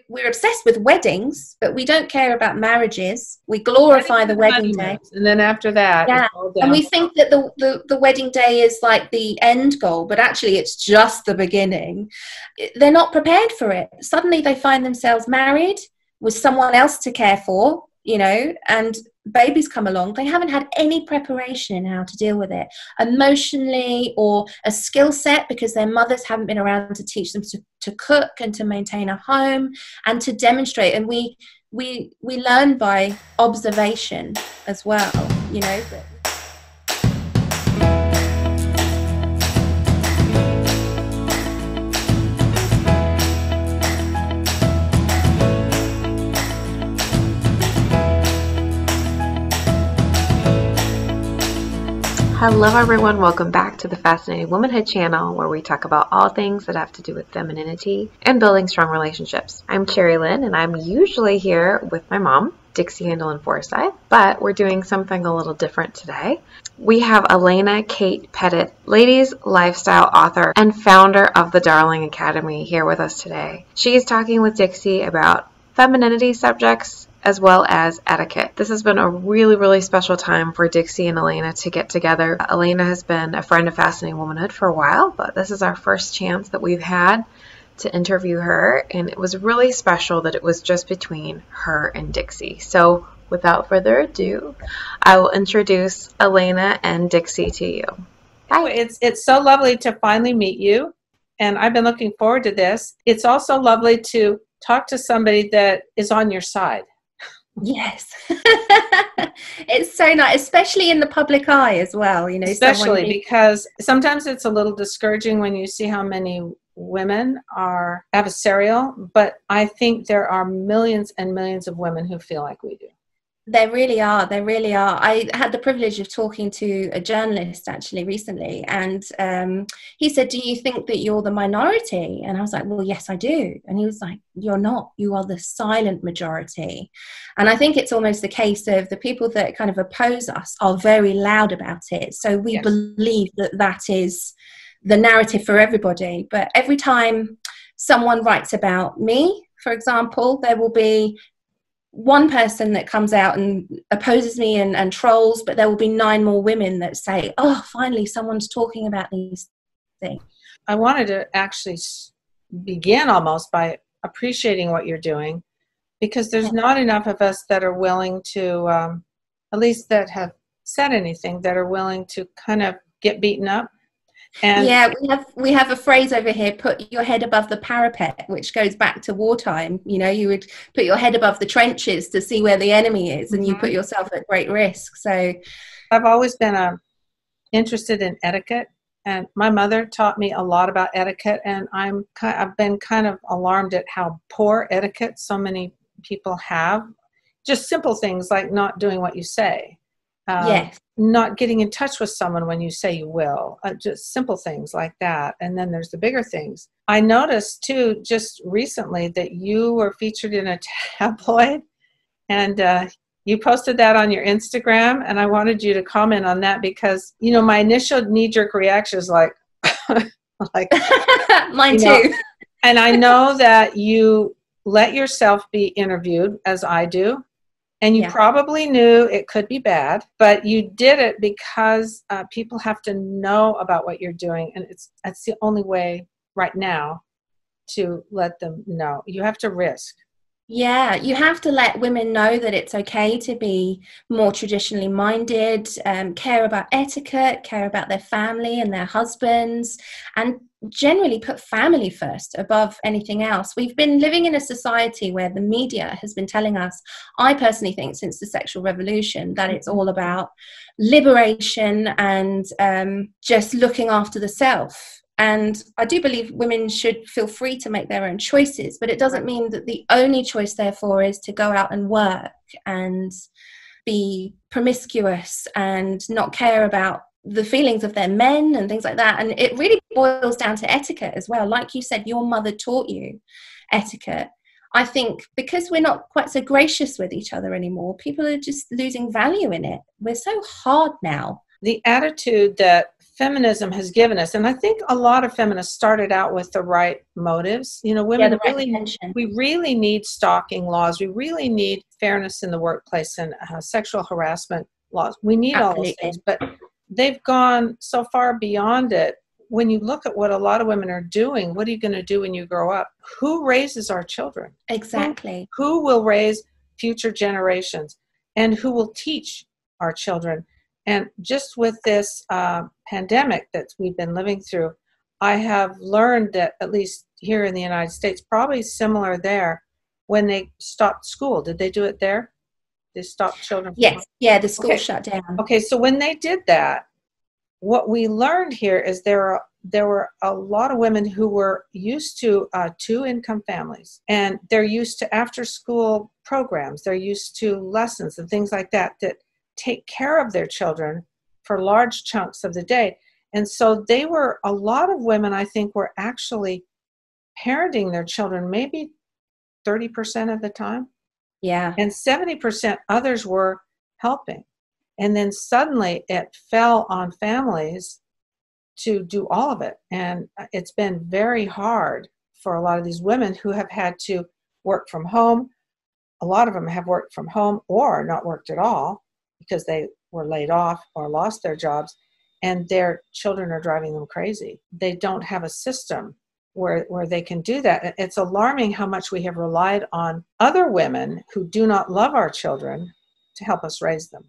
we're obsessed with weddings, but we don't care about marriages. We glorify the wedding day. And then after that, yeah. And we think that the wedding day is like the end goal, but actually it's just the beginning. They're not prepared for it. Suddenly they find themselves married with someone else to care for, you know, and babies come along. They haven't had any preparation in how to deal with it emotionally, or a skill set, because their mothers haven't been around to teach them to cook and to maintain a home and to demonstrate. And we learn by observation as well, you know. Hello everyone, welcome back to the Fascinating Womanhood channel, where we talk about all things that have to do with femininity and building strong relationships. I'm Carrie Lynn, and I'm usually here with my mom, Dixie Handel in Forsyth, but we're doing something a little different today. We have Alena Kate Pettitt, ladies lifestyle author and founder of the Darling Academy, here with us today. She is talking with Dixie about femininity subjects as well as etiquette. This has been a really, really special time for Dixie and Alena to get together. Alena has been a friend of Fascinating Womanhood for a while, but this is our first chance that we've had to interview her, and it was really special that it was just between her and Dixie. So without further ado, I will introduce Alena and Dixie to you. Hi. It's so lovely to finally meet you, and I've been looking forward to this. It's also lovely to talk to somebody that is on your side. Yes. It's so nice, especially in the public eye as well, you know. Especially because sometimes it's a little discouraging when you see how many women are adversarial, but I think there are millions and millions of women who feel like we do. There really are. There really are. I had the privilege of talking to a journalist actually recently, and he said, "Do you think that you're the minority?" And I was like, "Well, yes, I do." And he was like, "You're not. You are the silent majority." And I think it's almost the case of the people that kind of oppose us are very loud about it. So we Yes. believe that that is the narrative for everybody. But every time someone writes about me, for example, there will be one person that comes out and opposes me and trolls, but there will be 9 more women that say, "Oh, finally someone's talking about these things." I wanted to actually begin almost by appreciating what you're doing, because there's not enough of us that are willing to, at least that have said anything, that are willing to kind of get beaten up. And yeah, we have a phrase over here, put your head above the parapet, which goes back to wartime. You know, you would put your head above the trenches to see where the enemy is, and you put yourself at great risk. So I've always been interested in etiquette, and my mother taught me a lot about etiquette, and I've been kind of alarmed at how poor etiquette so many people have. Just simple things like not doing what you say. yes. Not getting in touch with someone when you say you will, just simple things like that. And then there's the bigger things. I noticed too, just recently, that you were featured in a tabloid, and you posted that on your Instagram, and I wanted you to comment on that, because, you know, my initial knee-jerk reaction is like, like mine too. And I know that you let yourself be interviewed, as I do. And you probably knew it could be bad, but you did it because people have to know about what you're doing. And that's the only way right now to let them know. You have to risk. Yeah, you have to let women know that it's okay to be more traditionally minded, care about etiquette, care about their family and their husbands, and generally put family first above anything else. We've been living in a society where the media has been telling us, I personally think since the sexual revolution, that it's all about liberation and just looking after the self. And I do believe women should feel free to make their own choices, but it doesn't mean that the only choice, therefore, is to go out and work and be promiscuous and not care about the feelings of their men and things like that. And it really boils down to etiquette as well. Like you said, your mother taught you etiquette. I think because we're not quite so gracious with each other anymore, people are just losing value in it. We're so hard now. The attitude that feminism has given us, and I think a lot of feminists started out with the right motives. You know, women we really need stalking laws. We really need fairness in the workplace and sexual harassment laws. We need all those things, but they've gone so far beyond it. When you look at what a lot of women are doing, what are you going to do when you grow up? Who raises our children? Exactly. Who will raise future generations? And who will teach our children? And just with this pandemic that we've been living through, I have learned that, at least here in the United States, probably similar there, when they stopped school. Did they do it there? They stopped children from Yes. Yeah, the school shut down. Okay, so when they did that, what we learned here is there were a lot of women who were used to two-income families, and they're used to after-school programs. They're used to lessons and things like that take care of their children for large chunks of the day. And so a lot of women, I think, were actually parenting their children maybe 30% of the time. Yeah. And 70% others were helping. And then suddenly it fell on families to do all of it. And it's been very hard for a lot of these women who have had to work from home. A lot of them have worked from home or not worked at all because they were laid off or lost their jobs, and their children are driving them crazy. They don't have a system where they can do that. It's alarming how much we have relied on other women who do not love our children to help us raise them.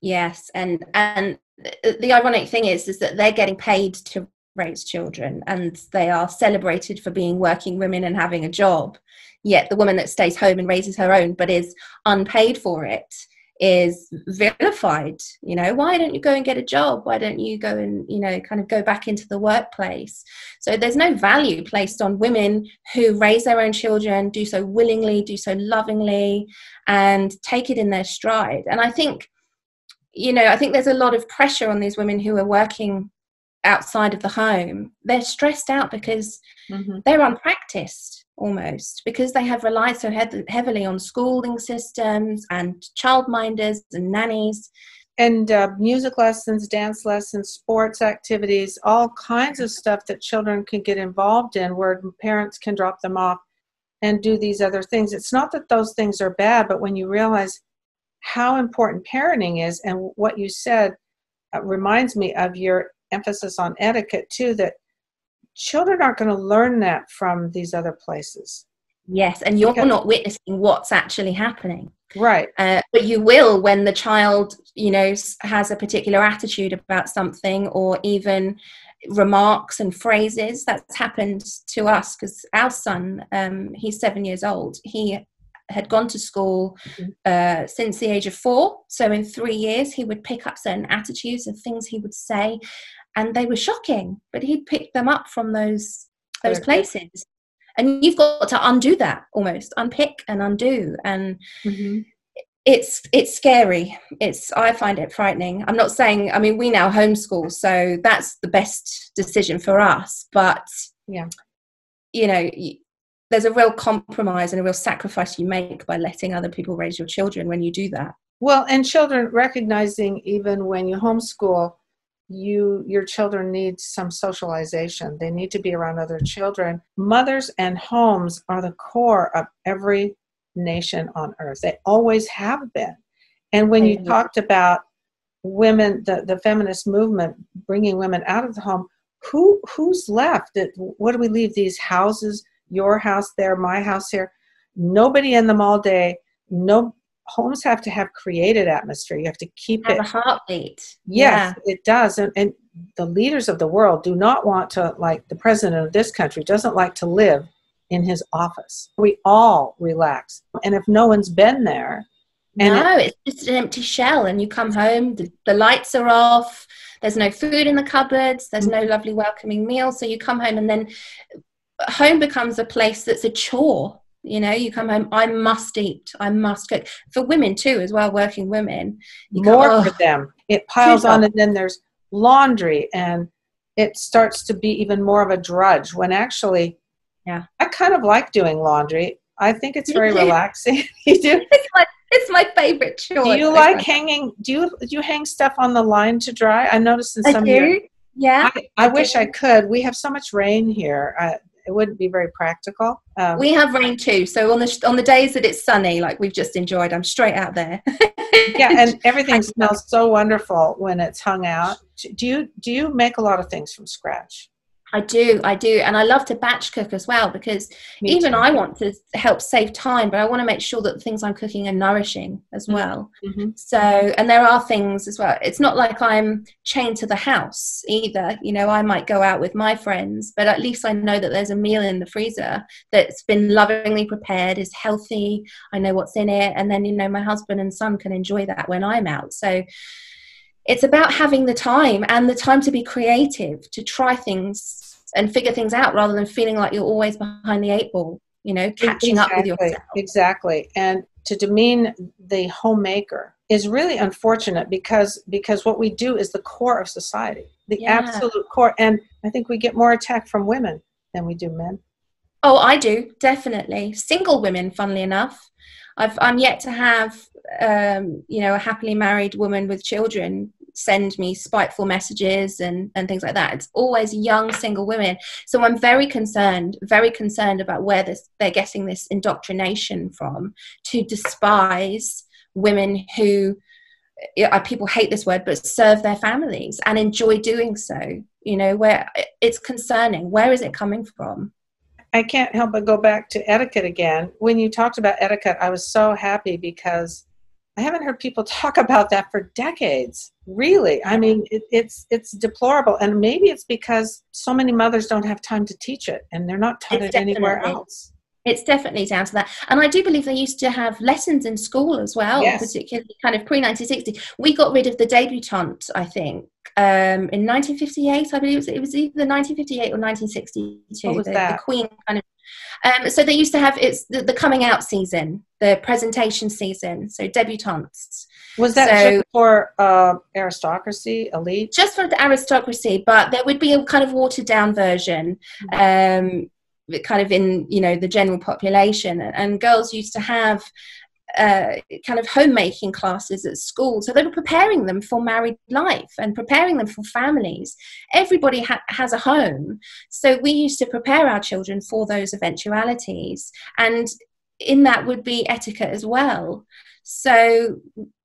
Yes, and the ironic thing is that they're getting paid to raise children, and they are celebrated for being working women and having a job. Yet the woman that stays home and raises her own but is unpaid for it is vilified. You know, why don't you go and get a job? Why don't you go and, you know, kind of go back into the workplace? So there's no value placed on women who raise their own children, do so willingly, do so lovingly, and take it in their stride. And I think, you know, I think there's a lot of pressure on these women who are working outside of the home. They're stressed out because they're unpracticed almost, because they have relied so heavily on schooling systems and childminders and nannies. And music lessons, dance lessons, sports activities, all kinds of stuff that children can get involved in where parents can drop them off and do these other things. It's not that those things are bad, but when you realize how important parenting is, and what you said reminds me of your emphasis on etiquette too, that children aren't going to learn that from these other places. Yes, and you're not witnessing what's actually happening. Right. But you will when the child, you know, has a particular attitude about something, or even remarks and phrases. That's happened to us because our son, he's 7 years old. He had gone to school since the age of 4. So in 3 years, he would pick up certain attitudes and things he would say, and they were shocking, but he'd pick them up from those places. And you've got to undo that, almost unpick and undo. And it's scary. I find it frightening. I'm not saying, I mean, we now homeschool, so that's the best decision for us. But, you know, there's a real compromise and a real sacrifice you make by letting other people raise your children when you do that. Well, and children recognizing, even when you homeschool, your children need some socialization. They need to be around other children. Mothers and homes are the core of every nation on earth. They always have been. And when you talked about women, the feminist movement, bringing women out of the home, who's left? What do we leave? These houses, your house there, my house here, nobody in them all day. No, homes have to have created atmosphere. You have to keep it. Have a heartbeat. Yes, it does. And the leaders of the world do not want to, like the president of this country doesn't like to live in his office. We all relax. And if no one's been there. It's just an empty shell, and you come home, the lights are off, there's no food in the cupboards, there's no lovely welcoming meal. So you come home, and then home becomes a place that's a chore. You know, you come home, I must eat, I must cook. For women too, as well, working women. More for them. It piles on, and then there's laundry, and it starts to be even more of a drudge, when actually, I kind of like doing laundry. I think it's very relaxing. You do? It's my favorite chore. Do you like hanging? Do you hang stuff on the line to dry? I noticed in some of your Yeah, I wish I could. We have so much rain here. It wouldn't be very practical. We have rain too. So on the days that it's sunny, like we've just enjoyed, I'm straight out there. Yeah, and everything smells so wonderful when it's hung out. Do you make a lot of things from scratch? I do. And I love to batch cook as well, because Me even too. I want to help save time, but I want to make sure that the things I'm cooking are nourishing as well. Mm-hmm. So, and there are things as well. It's not like I'm chained to the house either. You know, I might go out with my friends, but at least I know that there's a meal in the freezer that's been lovingly prepared, is healthy. I know what's in it. And then, you know, my husband and son can enjoy that when I'm out. So it's about having the time to be creative, to try things and figure things out, rather than feeling like you're always behind the eight ball, you know, catching up with yourself. Exactly. And to demean the homemaker is really unfortunate, because what we do is the core of society, the absolute core. And I think we get more attack from women than we do men. Oh, I do, definitely. Single women, funnily enough. I'm yet to have, you know, a happily married woman with children send me spiteful messages and things like that. It's always young single women. So I'm very concerned about where they're getting this indoctrination from, to despise women who, people hate this word, but serve their families and enjoy doing so. You know, where it's concerning. Where is it coming from? I can't help but go back to etiquette again. When you talked about etiquette, I was so happy, because I haven't heard people talk about that for decades. Really. I mean, it's deplorable. And maybe it's because so many mothers don't have time to teach it, and they're not taught it anywhere else. It's definitely down to that. And I do believe they used to have lessons in school as well, particularly kind of pre-1960. We got rid of the debutante, I think, in 1958, I believe. It was either 1958 or 1962. What was that? The Queen kind of... so they used to have, it's the coming out season, the presentation season, so debutantes. Was that just for aristocracy, elite? Just for the aristocracy, but there would be a kind of watered down version, kind of in, you know, the general population. And girls used to have kind of homemaking classes at school, so they were preparing them for married life and preparing them for families. Everybody has a home, so we used to prepare our children for those eventualities, and in that would be etiquette as well. So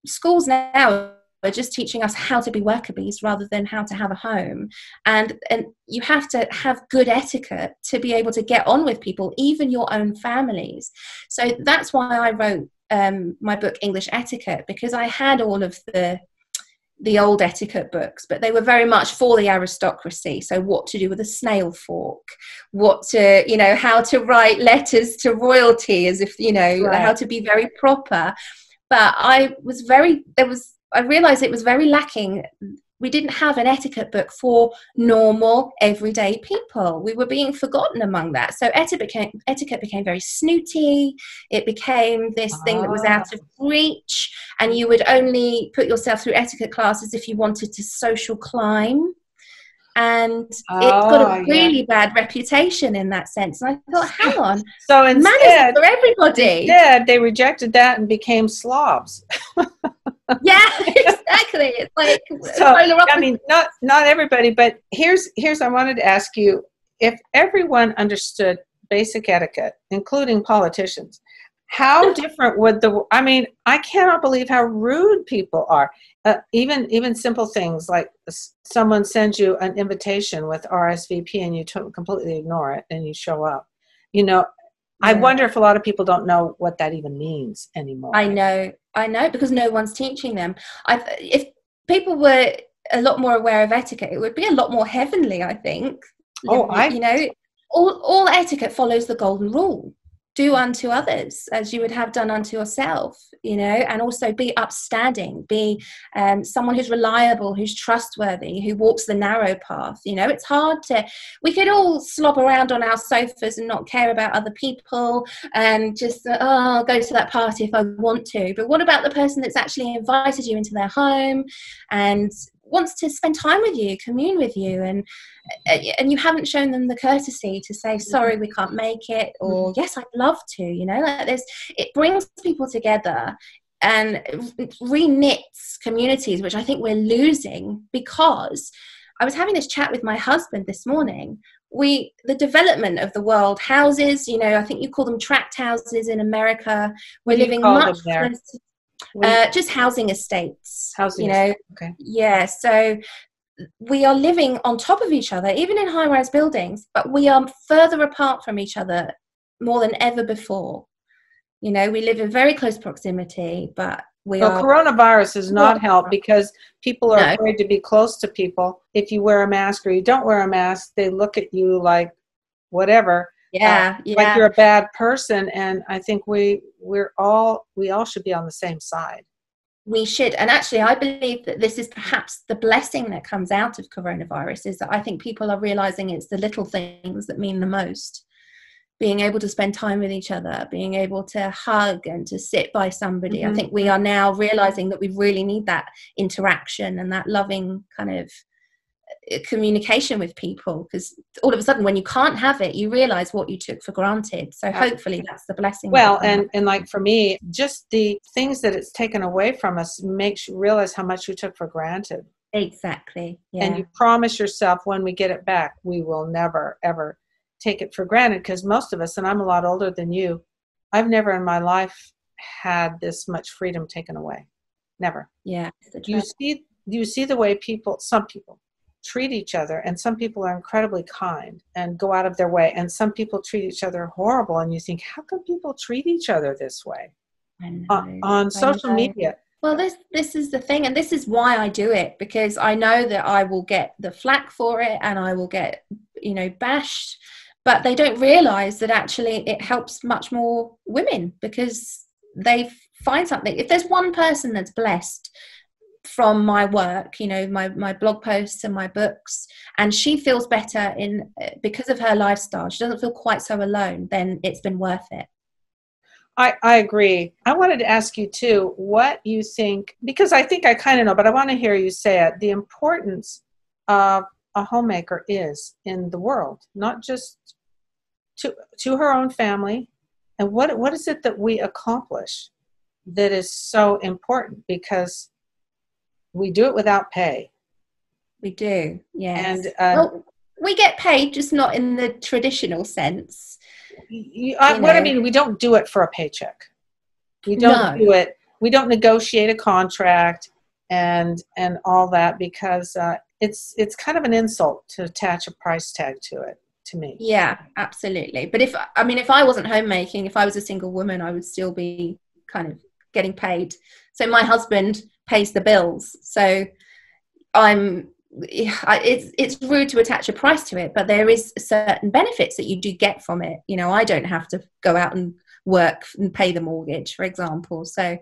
schools now are just teaching us how to be worker bees rather than how to have a home. And you have to have good etiquette to be able to get on with people, even your own families. So that's why I wrote my book, English Etiquette, because I had all of the old etiquette books, but they were very much for the aristocracy. So what to do with a snail fork, what to, you know, how to write letters to royalty, as if, you know, how to be very proper. But I realized it was very lacking. We didn't have an etiquette book for normal, everyday people. We were being forgotten among that. So etiquette became very snooty. It became this thing that was out of reach, and you would only put yourself through etiquette classes if you wanted to social climb. And it got a really bad reputation in that sense. And I thought, hang on, so instead, for everybody. Instead, they rejected that and became slobs. Yeah, exactly. It's like, so, I mean, not everybody, but here's I wanted to ask you, if everyone understood basic etiquette, including politicians, how different would I cannot believe how rude people are. Even simple things like someone sends you an invitation with RSVP and you completely ignore it and you show up. You know, I wonder if a lot of people don't know what that even means anymore. I know, because no one's teaching them. If people were a lot more aware of etiquette, it would be a lot more heavenly, I think. You know, all etiquette follows the golden rule. Do unto others as you would have done unto yourself, you know, and also be upstanding, be someone who's reliable, who's trustworthy, who walks the narrow path. You know, it's hard we could all slop around on our sofas and not care about other people and just, I'll go to that party if I want to. But what about the person that's actually invited you into their home and wants to spend time with you, commune with you, and you haven't shown them the courtesy to say, sorry, we can't make it, or yes, I'd love to, you know, like it brings people together and re-knits communities, which I think we're losing because I was having this chat with my husband this morning. The development of the world, houses, you know, I think you call them tract houses in America. We're living much closer, just housing estates. Housing you know, estates. Okay. Yeah. So we are living on top of each other, even in high-rise buildings, but we are further apart from each other more than ever before. You know, we live in very close proximity, but coronavirus has not helped because people are afraid to be close to people. If you wear a mask or you don't wear a mask, they look at you like whatever. Like you're a bad person. And I think we all should be on the same side. We should. And actually, I believe that this is perhaps the blessing that comes out of coronavirus, is that I think people are realizing it's the little things that mean the most. Being able to spend time with each other, being able to hug and to sit by somebody. I think we are now realizing that we really need that interaction and that loving kind of communication with people, because all of a sudden when you can't have it, you realize what you took for granted. So hopefully that's the blessing. Well, and like for me, just the things that it's taken away from us makes you realize how much you took for granted. Exactly. Yeah. And you promise yourself when we get it back, we will never, ever take it for granted, because most of us, and I'm a lot older than you, I've never in my life had this much freedom taken away. Never. Yeah. You see the way some people treat each other, and some people are incredibly kind and go out of their way, and some people treat each other horrible, and you think, how can people treat each other this way? I know. On social media? Well, this is the thing, and this is why I do it, because I know that I will get the flack for it and I will get, bashed, but they don't realize that actually it helps much more women, because they find something. If there's one person that's blessed from my work, my blog posts and my books, and she feels better because of her lifestyle, she doesn't feel quite so alone, then it's been worth it. I agree. I wanted to ask you too, what you think, because I think I kind of know, but I want to hear you say it, the importance of a homemaker is in the world, not just to her own family, and what is it that we accomplish that is so important, because we do it without pay. We do, yes. And we get paid, just not in the traditional sense. What I mean, we don't do it for a paycheck. We don't do it. We don't negotiate a contract and all that, because it's kind of an insult to attach a price tag to it, to me. Yeah, absolutely. But if I wasn't homemaking, if I was a single woman, I would still be kind of getting paid. So my husband pays the bills. So it's rude to attach a price to it, but there is certain benefits that you do get from it. I don't have to go out and work and pay the mortgage, for example. So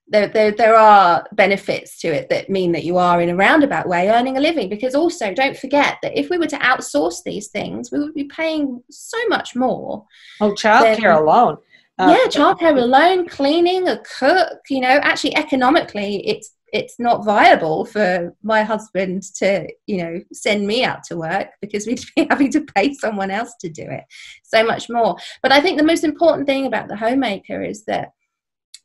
there are benefits to it that mean that you are, in a roundabout way, earning a living. Because also, don't forget that if we were to outsource these things, we would be paying so much more. Oh, childcare alone. Childcare alone, cleaning, a cook. Actually, economically, it's not viable for my husband to, send me out to work, because we'd be having to pay someone else to do it. So much more. But I think the most important thing about the homemaker is that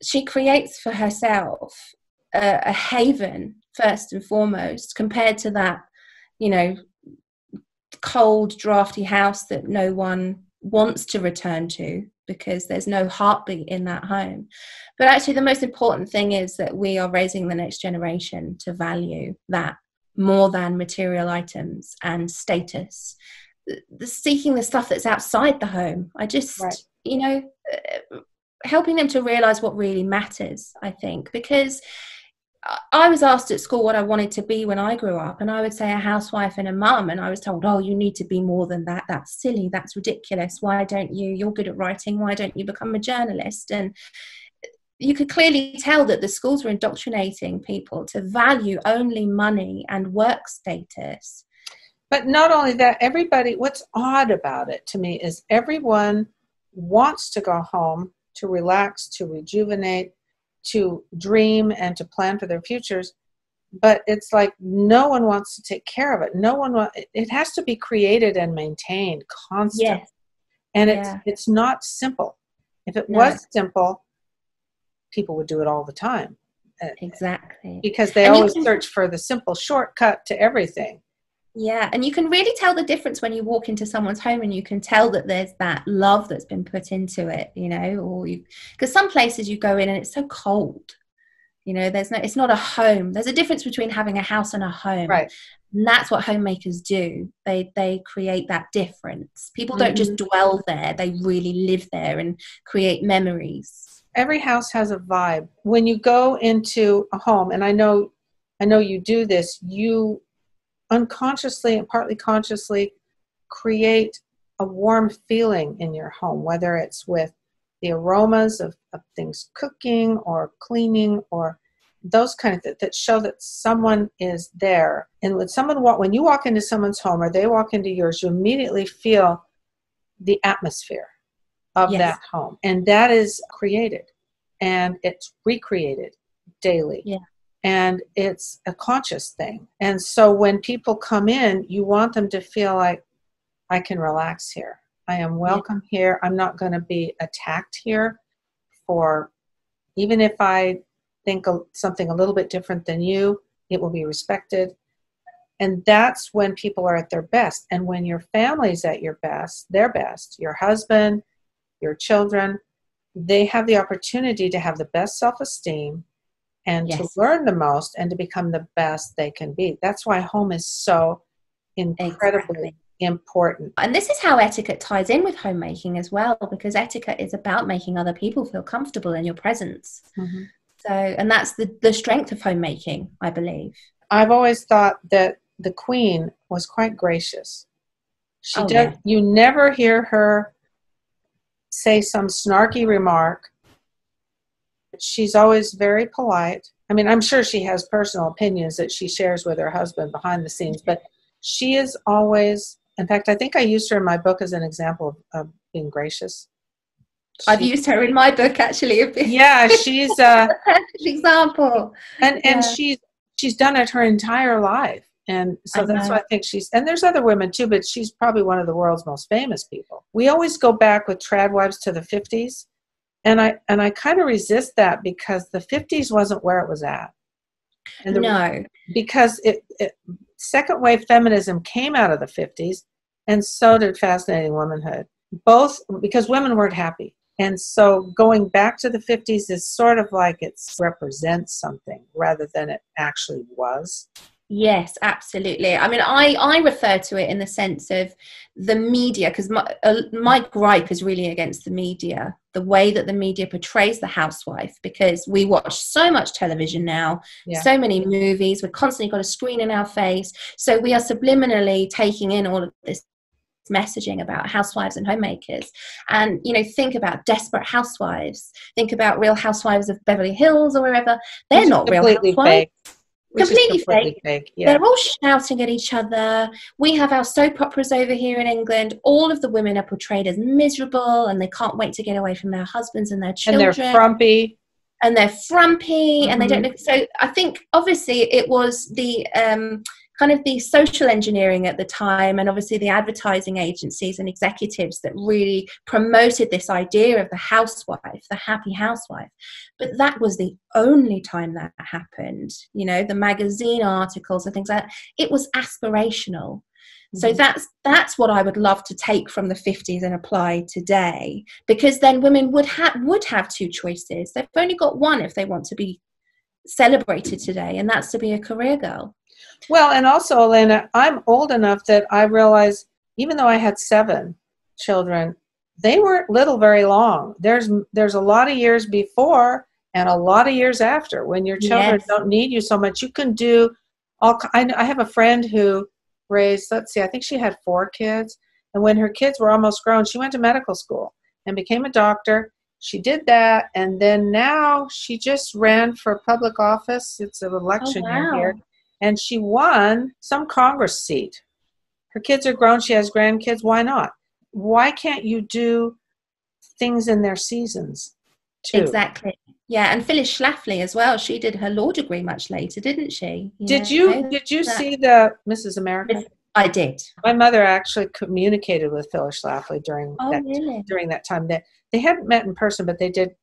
she creates for herself a haven, first and foremost, compared to that, cold, drafty house that no one wants to return to, because there's no heartbeat in that home. But actually, the most important thing is that we are raising the next generation to value that more than material items and status. Seeking the stuff that's outside the home. Helping them to realize what really matters, I think, because I was asked at school what I wanted to be when I grew up, and I would say a housewife and a mum, and I was told, oh, you need to be more than that. That's silly. That's ridiculous. Why don't you're good at writing. Why don't you become a journalist? And you could clearly tell that the schools were indoctrinating people to value only money and work status. But not only that, what's odd about it to me is everyone wants to go home to relax, to rejuvenate, to dream, and to plan for their futures. But it's like no one wants to take care of it. It has to be created and maintained constantly. Yes. And it's not simple. If it was simple, people would do it all the time. Exactly. Because they always search for the simple shortcut to everything. Yeah, and you can really tell the difference when you walk into someone's home and you can tell that there's that love that's been put into it, you know, or you, because some places you go in and it's so cold, you know, it's not a home. There's a difference between having a house and a home. Right. And that's what homemakers do. They create that difference. People don't just Mm-hmm. dwell there, they really live there and create memories. Every house has a vibe. When you go into a home, and I know you do this, you unconsciously and partly consciously create a warm feeling in your home, whether it's with the aromas of things cooking or cleaning or those kind of that show that someone is there. And when you walk into someone's home or they walk into yours, you immediately feel the atmosphere of Yes. that home. And that is created and it's recreated daily. Yeah. And it's a conscious thing. And so when people come in, you want them to feel like, I can relax here. I am welcome here. I'm not going to be attacked here for, even if I think something a little bit different than you, it will be respected. And that's when people are at their best. And when your family's at their best, your husband, your children, they have the opportunity to have the best self-esteem and to learn the most and to become the best they can be. That's why home is so incredibly important. And this is how etiquette ties in with homemaking as well, because etiquette is about making other people feel comfortable in your presence. Mm-hmm. So, and that's the strength of homemaking, I believe. I've always thought that the Queen was quite gracious. You never hear her say some snarky remark. She's always very polite. I mean, I'm sure she has personal opinions that she shares with her husband behind the scenes, but she is always, in fact, I think I used her in my book as an example of being gracious. I've used her in my book, actually. Yeah, she's a perfect example. And she's done it her entire life. And so that's why I think and there's other women too, but she's probably one of the world's most famous people. We always go back with trad wives to the 50s. And I kind of resist that because the 50s wasn't where it was at. And because second wave feminism came out of the 50s, and so did Fascinating Womanhood. Both because women weren't happy. And so going back to the 50s is sort of like it represents something rather than it actually was. Yes, absolutely. I mean, I refer to it in the sense of the media, because my gripe is really against the media, the way that the media portrays the housewife, because we watch so much television now, so many movies, we've constantly got a screen in our face. So we are subliminally taking in all of this messaging about housewives and homemakers. And, you know, think about Desperate Housewives, think about Real Housewives of Beverly Hills or wherever. They're not real housewives. Fake. Completely fake. Yeah. They're all shouting at each other. We have our soap operas over here in England. All of the women are portrayed as miserable and they can't wait to get away from their husbands and their children. And they're frumpy. And they don't know. So I think obviously it was the kind of the social engineering at the time, and obviously the advertising agencies and executives that really promoted this idea of the housewife, the happy housewife. But that was the only time that happened. You know, the magazine articles and things like that. It was aspirational. So that's what I would love to take from the 50s and apply today, because then women would have two choices. They've only got one if they want to be celebrated today, and that's to be a career girl. Well, and also, Alena, I'm old enough that I realize, even though I had 7 children, they weren't little very long. There's a lot of years before and a lot of years after when your children don't need you so much. You can do all. I have a friend who raised, I think she had 4 kids. And when her kids were almost grown, she went to medical school and became a doctor. She did that. And then now she just ran for public office. It's an election year here. And she won some Congress seat. Her kids are grown. She has grandkids. Why not? Why can't you do things in their seasons too? Exactly. Yeah, and Phyllis Schlafly as well. She did her law degree much later, didn't she? Did you see the Mrs. America? I did. My mother actually communicated with Phyllis Schlafly during that time. They hadn't met in person, but they did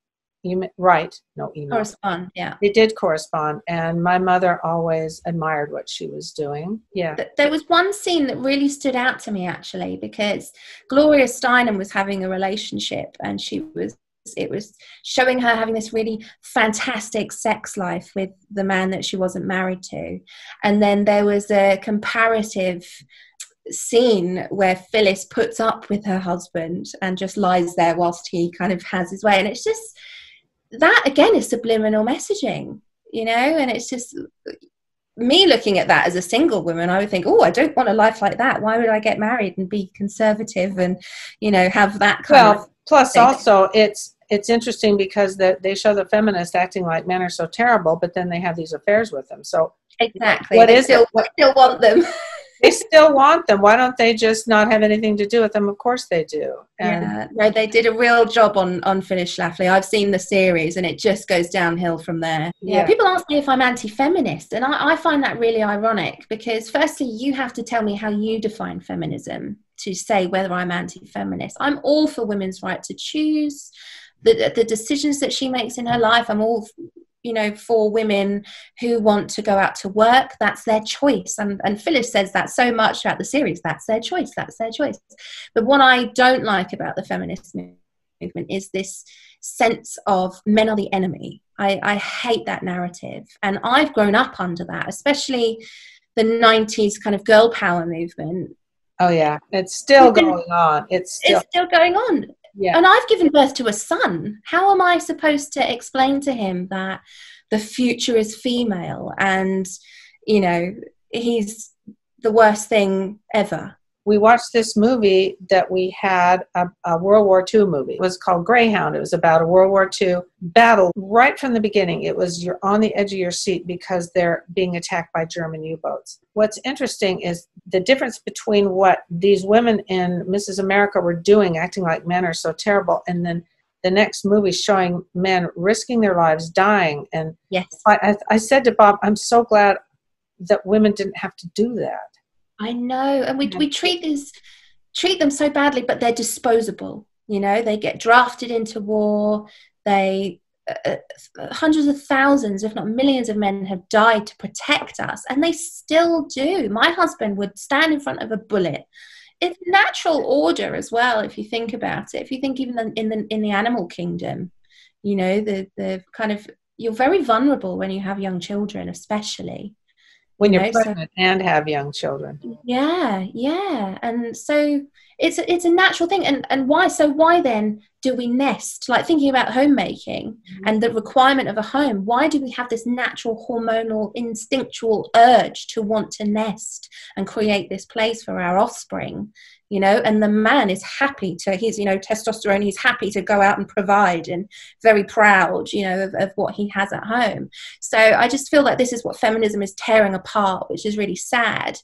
Right. No, email. Correspond, yeah. They did correspond, and my mother always admired what she was doing. Yeah. There was one scene that really stood out to me, actually, because Gloria Steinem was having a relationship, and it was showing her having this really fantastic sex life with the man that she wasn't married to. And then there was a comparative scene where Phyllis puts up with her husband and just lies there whilst he kind of has his way. And it's just, that again is subliminal messaging, you know. And it's just me looking at that as a single woman, I would think, oh, I don't want a life like that. Why would I get married and be conservative and, you know, have that kind of plus thing? Also it's interesting because they show the feminists acting like men are so terrible, but then they have these affairs with them. So exactly, they still want them. They still want them. Why don't they just not have anything to do with them? Of course they do. Yeah, no, they did a real job on Phyllis Schlafly. I've seen the series, and it just goes downhill from there. Yeah, people ask me if I'm anti-feminist, and I find that really ironic, because firstly, you have to tell me how you define feminism to say whether I'm anti-feminist. I'm all for women's right to choose the decisions that she makes in her life. I'm all, you know, for women who want to go out to work. That's their choice. And Phyllis says that so much throughout the series. That's their choice. That's their choice. But what I don't like about the feminist movement is this sense of men are the enemy. I hate that narrative. And I've grown up under that, especially the 90s kind of girl power movement. Oh, yeah. It's still going on. It's still going on. Yeah. And I've given birth to a son. How am I supposed to explain to him that the future is female and, you know, he's the worst thing ever? We watched this movie that we had, a World War II movie. It was called Greyhound. It was about a World War II battle. Right from the beginning, it was you're on the edge of your seat because they're being attacked by German U-boats. What's interesting is the difference between what these women in Mrs. America were doing, acting like men are so terrible, and then the next movie showing men risking their lives, dying. And yes, I said to Bob, I'm so glad that women didn't have to do that. I know, and we treat them so badly, but they're disposable. You know, they get drafted into war. They hundreds of thousands, if not millions, of men have died to protect us, and they still do. My husband would stand in front of a bullet. It's natural order as well, if you think about it. If you think even in the animal kingdom, you know, the kind of, you're very vulnerable when you have young children, especially. When you're pregnant and have young children. Yeah. And so it's a natural thing. And why then do we nest? Like, thinking about homemaking and the requirement of a home, why do we have this natural hormonal instinctual urge to want to nest and create this place for our offspring? You know, and the man is happy to, he's, you know, testosterone, he's happy to go out and provide and very proud, you know, of what he has at home. So I just feel like this is what feminism is tearing apart, which is really sad.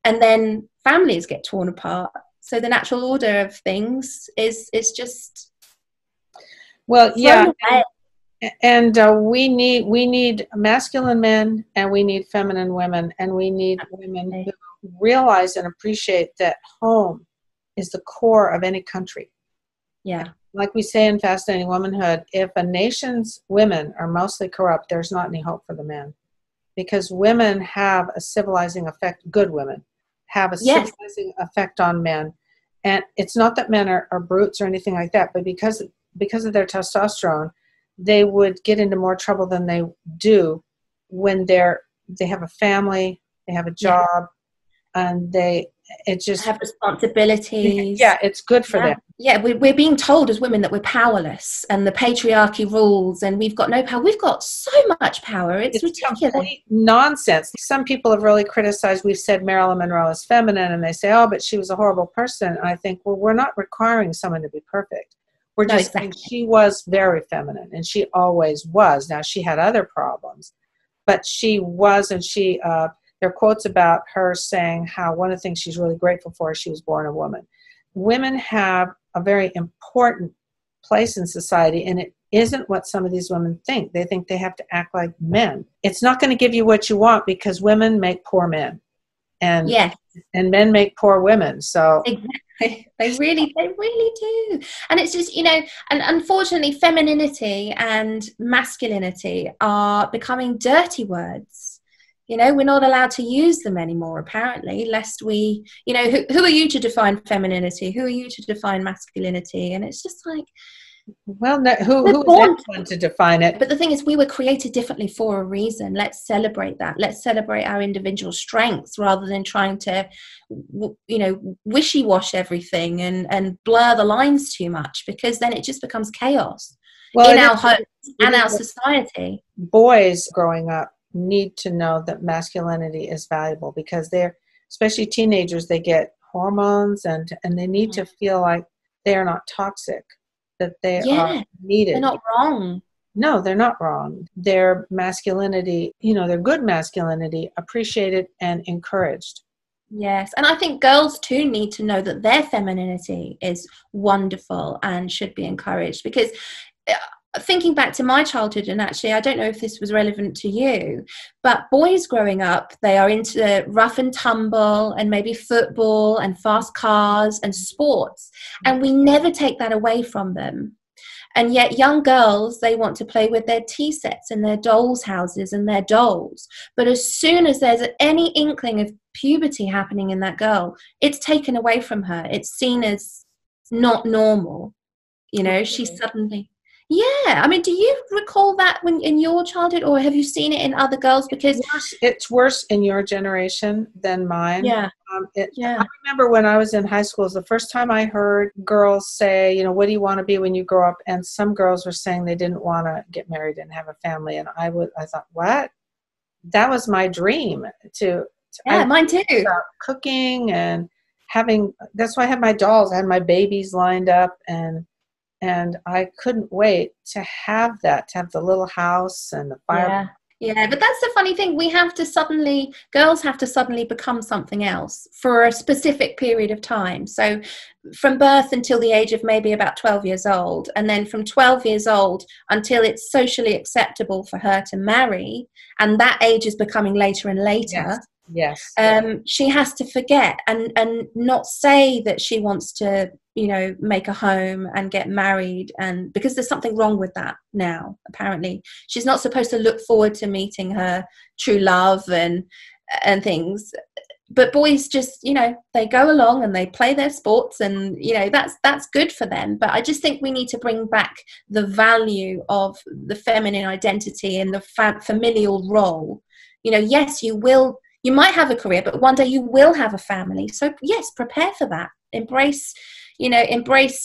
And then families get torn apart. So the natural order of things is just, well, yeah. And we need masculine men, and we need feminine women, and we need women who realize and appreciate that home is the core of any country. Yeah. Like we say in Fascinating Womanhood, if a nation's women are mostly corrupt, there's not any hope for the men. Because women have a civilizing effect, good women have a civilizing effect on men. And it's not that men are brutes or anything like that, but because of their testosterone, they would get into more trouble than they do when they have a family, they have a job, and they just have responsibilities. Yeah, it's good for them. Yeah, we're being told as women that we're powerless, and the patriarchy rules, and we've got no power. We've got so much power. It's ridiculous. Complete nonsense. Some people have really criticized. We've said Marilyn Monroe is feminine, and they say, "Oh, but she was a horrible person." And I think, well, we're not requiring someone to be perfect. We're just saying she was very feminine, and she always was. Now, she had other problems, but she was, and she. There are quotes about her saying how one of the things she's really grateful for is she was born a woman. Women have a very important place in society, and it isn't what some of these women think. They think they have to act like men. It's not going to give you what you want, because women make poor men, and men make poor women. So They really do. And it's just, and unfortunately, femininity and masculinity are becoming dirty words. We're not allowed to use them anymore, apparently, lest we, who are you to define femininity? Who are you to define masculinity? And it's just like, well, no, who is anyone to define it? But the thing is, we were created differently for a reason. Let's celebrate that. Let's celebrate our individual strengths rather than trying to, wishy-wash everything and blur the lines too much, because then it just becomes chaos in our homes and our society. Boys growing up need to know that masculinity is valuable, because they're, especially teenagers, they get hormones and they need to feel like they're not toxic, that they are needed. They're not wrong. No, they're not wrong. Their masculinity, their good masculinity, appreciated and encouraged. Yes. And I think girls too need to know that their femininity is wonderful and should be encouraged, because thinking back to my childhood, and actually I don't know if this was relevant to you, but boys growing up, they are into rough and tumble and maybe football and fast cars and sports, and we never take that away from them. And yet young girls, they want to play with their tea sets and their dolls' houses and their dolls. But as soon as there's any inkling of puberty happening in that girl, it's taken away from her. It's seen as not normal. She's suddenly... Yeah, I mean, do you recall that when in your childhood, or have you seen it in other girls? Because it's worse in your generation than mine. Yeah. I remember when I was in high school, the first time I heard girls say, what do you want to be when you grow up? And some girls were saying they didn't want to get married and have a family. And I thought, what? That was my dream mine too. Cooking and that's why I had my dolls. I had my babies lined up, and I couldn't wait to have the little house and the fire. Yeah, but that's the funny thing. Girls have to suddenly become something else for a specific period of time. So from birth until the age of maybe about 12 years old, and then from 12 years old until it's socially acceptable for her to marry, and that age is becoming later and later. Yes. She has to forget and not say that she wants to, make a home and get married, and because there's something wrong with that now. Apparently, she's not supposed to look forward to meeting her true love and things. But boys just, they go along and they play their sports, and that's good for them. But I just think we need to bring back the value of the feminine identity and the familial role. Yes, you might have a career, but one day you will have a family. So yes, prepare for that. Embrace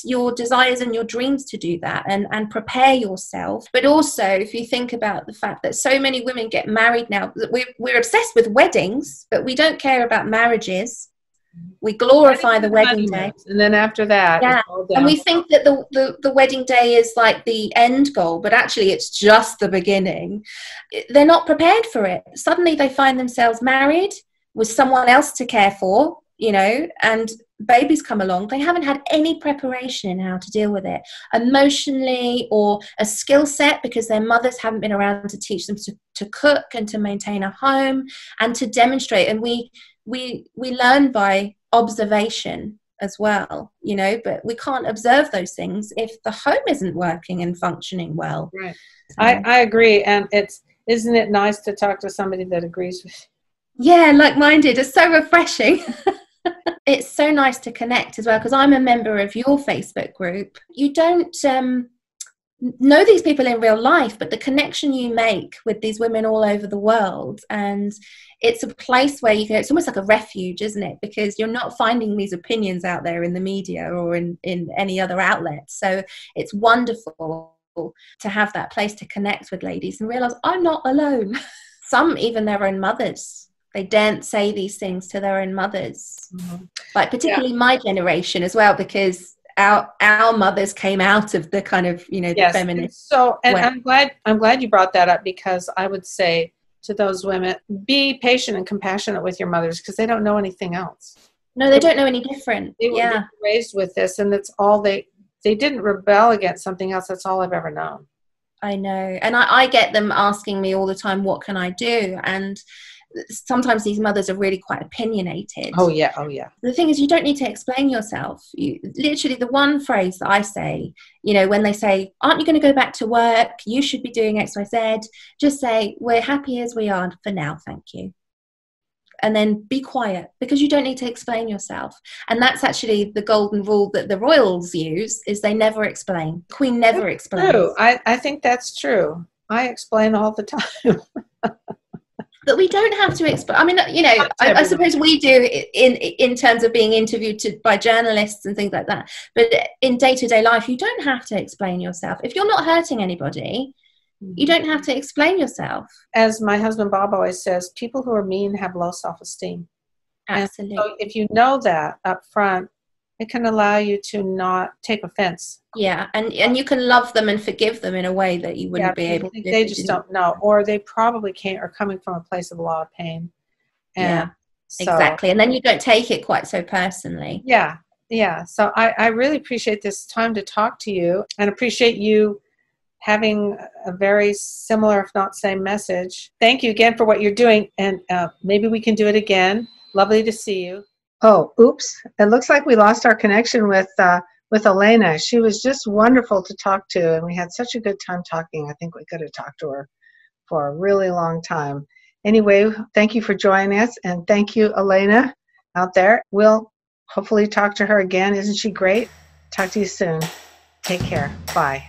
your desires and your dreams to do that, and prepare yourself. But also, if you think about the fact that so many women get married now, we're obsessed with weddings, but we don't care about marriages. We glorify the wedding day. And then after that, it's all down. And we think that the wedding day is like the end goal, but actually it's just the beginning. They're not prepared for it. Suddenly they find themselves married with someone else to care for, and babies come along. They haven't had any preparation in how to deal with it emotionally, or a skill set, because their mothers haven't been around to teach them to cook and to maintain a home and to demonstrate. And we learn by observation as well, but we can't observe those things if the home isn't working and functioning well. Right. I agree. And isn't it nice to talk to somebody that agrees with you? Yeah, like-minded. It's so refreshing. It's so nice to connect as well, because I'm a member of your Facebook group. You don't know these people in real life, but the connection you make with these women all over the world, and it's a place where you can, it's almost like a refuge, isn't it? Because you're not finding these opinions out there in the media or in any other outlets. So it's wonderful to have that place to connect with ladies and realize I'm not alone. Some, even their own mothers, they daren't say these things to their own mothers. Mm-hmm. Like particularly my generation as well, because our mothers came out of the kind of, the feminist. So, and I'm glad you brought that up, because I would say to those women, be patient and compassionate with your mothers, because they don't know anything else. No, they don't know any different. They were raised with this, and that's all they didn't rebel against something else. That's all I've ever known. I know. And I get them asking me all the time, what can I do? And sometimes these mothers are really quite opinionated. Oh yeah, oh yeah. The thing is, you don't need to explain yourself. Literally, the one phrase that I say, when they say, aren't you going to go back to work? You should be doing X, Y, Z. Just say, we're happy as we are for now, thank you. And then be quiet, because you don't need to explain yourself. And that's actually the golden rule that the royals use, is they never explain. Queen never explains. True. I think that's true. I explain all the time. But we don't have to explain. I mean, I suppose we do in terms of being interviewed by journalists and things like that. But in day-to-day life, you don't have to explain yourself. If you're not hurting anybody, you don't have to explain yourself. As my husband Bob always says, people who are mean have low self-esteem. Absolutely. And so if you know that up front, it can allow you to not take offense. Yeah, and you can love them and forgive them in a way that you wouldn't be able to. They just don't know, or they probably are coming from a place of a lot of pain. And exactly. And then you don't take it quite so personally. Yeah. So I really appreciate this time to talk to you, and appreciate you having a very similar, if not same, message. Thank you again for what you're doing, and maybe we can do it again. Lovely to see you. Oh, oops. It looks like we lost our connection with Alena. She was just wonderful to talk to, and we had such a good time talking. I think we could have talked to her for a really long time. Anyway, thank you for joining us, and thank you, Alena, out there. We'll hopefully talk to her again. Isn't she great? Talk to you soon. Take care. Bye.